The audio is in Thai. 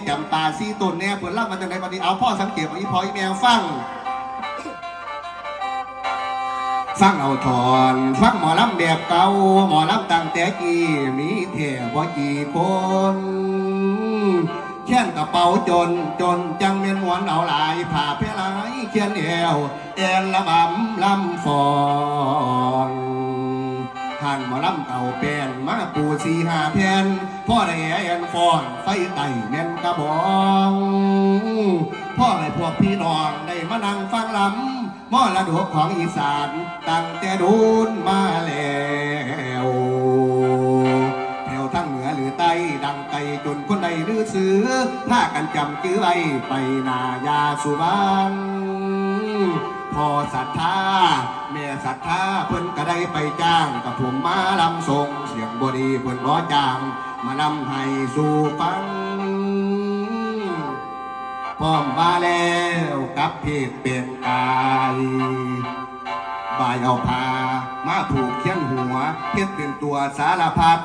จำปาซีต้นแน่เปิดเล่ามาจากไหนวันนี้เอาพ่อสังเกตว่าอีพ่ออีแมวฟังเอาถอนฟังหมอลำแบบเก่าหมอลำตั้งแต่กี่มีแท่บ่กี่คนเขียนกระเป๋าจนจังเมียนหวนเอาหลายผ่าเพลายเขียนเอวละบำลำฟอนท่านหมอลำเก่าแปลนมาปู4-5แผ่นพ่อได้แอนฟอนไฟไต่เม่นกระบองพ่อให้พวกพี่น้องได้มานั่งฟังลำมรดกของอีสานตั้งแต่ดูนมาแล้วแถวทั้งเหนือหรือใต้ดังไกลจนคนใดลือซื้อถ้ากันจำจื้อไว้ไปนายาสุวรรณพอศรัทธาแม่ศรัทธาเพิ่นก็ได้ไปจ้างกับผมมาลำทรงเสียงบดีเพิ่นร้อจ้างมาลำให้สู่ฟังพร้อมมาแล้วกับเพศเป็นกายบ่ายเอาผ้ามาผูกเขียนหัวเพชรเป็นตัวสารพัด